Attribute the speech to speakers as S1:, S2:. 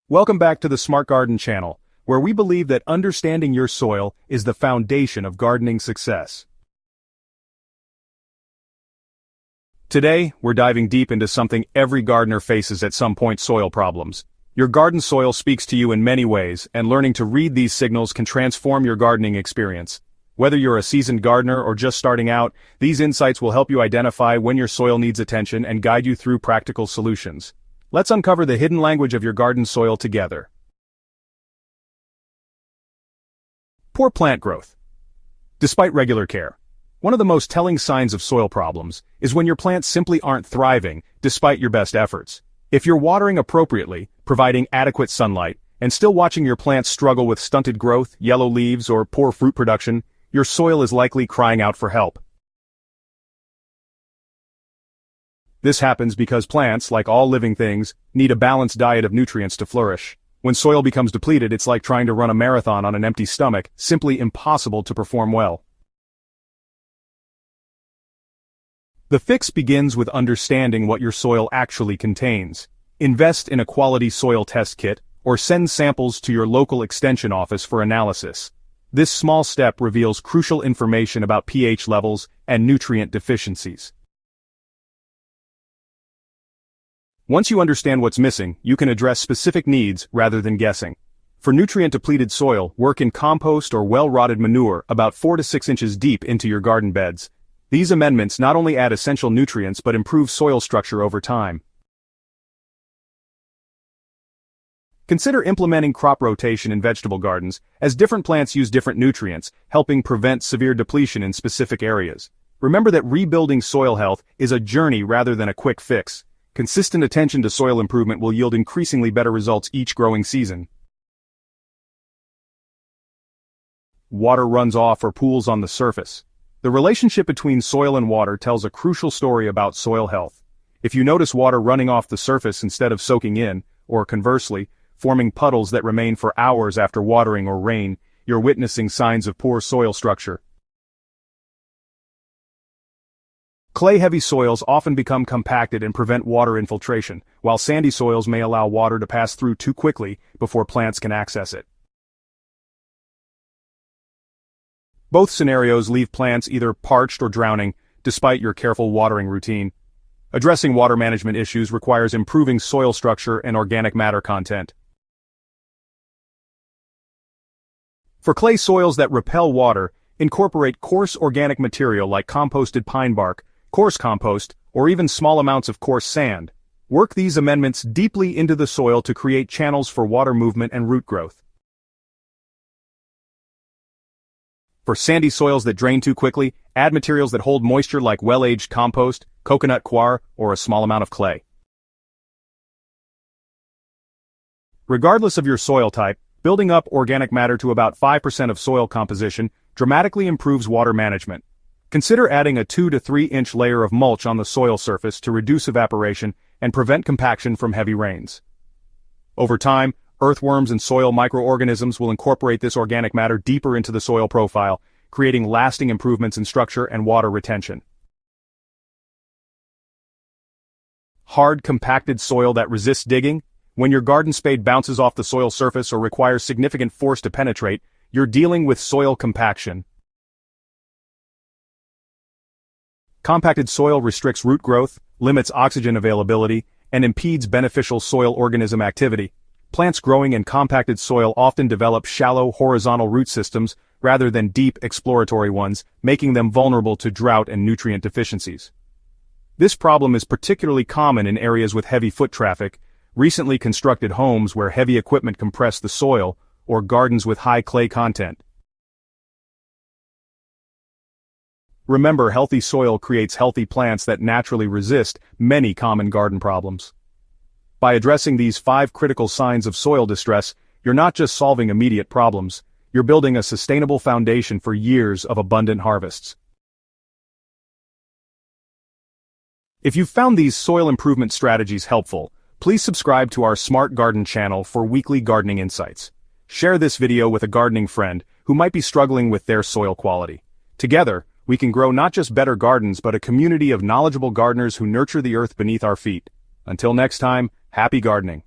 S1: Welcome back to the Smart Garden channel, where we believe that understanding your soil is the foundation of gardening success. Today, we're diving deep into something every gardener faces at some point: soil problems. Your garden soil speaks to you in many ways, and learning to read these signals can transform your gardening experience. Whether you're a seasoned gardener or just starting out, these insights will help you identify when your soil needs attention and guide you through practical solutions. Let's uncover the hidden language of your garden soil together. Poor plant growth. Despite regular care, one of the most telling signs of soil problems is when your plants simply aren't thriving, despite your best efforts. If you're watering appropriately, providing adequate sunlight, and still watching your plants struggle with stunted growth, yellow leaves, or poor fruit production, your soil is likely crying out for help. This happens because plants, like all living things, need a balanced diet of nutrients to flourish. When soil becomes depleted, it's like trying to run a marathon on an empty stomach, simply impossible to perform well. The fix begins with understanding what your soil actually contains. Invest in a quality soil test kit, or send samples to your local extension office for analysis. This small step reveals crucial information about pH levels and nutrient deficiencies. Once you understand what's missing, you can address specific needs rather than guessing. For nutrient-depleted soil, work in compost or well-rotted manure about 4 to 6 inches deep into your garden beds. These amendments not only add essential nutrients but improve soil structure over time. Consider implementing crop rotation in vegetable gardens, as different plants use different nutrients, helping prevent severe depletion in specific areas. Remember that rebuilding soil health is a journey rather than a quick fix. Consistent attention to soil improvement will yield increasingly better results each growing season. Water runs off or pools on the surface. The relationship between soil and water tells a crucial story about soil health. If you notice water running off the surface instead of soaking in, or conversely, forming puddles that remain for hours after watering or rain, you're witnessing signs of poor soil structure. Clay-heavy soils often become compacted and prevent water infiltration, while sandy soils may allow water to pass through too quickly before plants can access it. Both scenarios leave plants either parched or drowning, despite your careful watering routine. Addressing water management issues requires improving soil structure and organic matter content. For clay soils that repel water, incorporate coarse organic material like composted pine bark, coarse compost, or even small amounts of coarse sand. Work these amendments deeply into the soil to create channels for water movement and root growth. For sandy soils that drain too quickly, add materials that hold moisture like well-aged compost, coconut coir, or a small amount of clay. Regardless of your soil type, building up organic matter to about 5% of soil composition dramatically improves water management. Consider adding a 2 to 3 inch layer of mulch on the soil surface to reduce evaporation and prevent compaction from heavy rains. Over time, earthworms and soil microorganisms will incorporate this organic matter deeper into the soil profile, creating lasting improvements in structure and water retention. Hard, compacted soil that resists digging? When your garden spade bounces off the soil surface or requires significant force to penetrate, you're dealing with soil compaction. Compacted soil restricts root growth, limits oxygen availability, and impedes beneficial soil organism activity. Plants growing in compacted soil often develop shallow, horizontal root systems rather than deep, exploratory ones, making them vulnerable to drought and nutrient deficiencies. This problem is particularly common in areas with heavy foot traffic, recently constructed homes where heavy equipment compress the soil, or gardens with high clay content. Remember, healthy soil creates healthy plants that naturally resist many common garden problems. By addressing these 5 critical signs of soil distress, you're not just solving immediate problems, you're building a sustainable foundation for years of abundant harvests. If you've found these soil improvement strategies helpful, please subscribe to our Smart Garden channel for weekly gardening insights. Share this video with a gardening friend who might be struggling with their soil quality. Together, we can grow not just better gardens but a community of knowledgeable gardeners who nurture the earth beneath our feet. Until next time, happy gardening.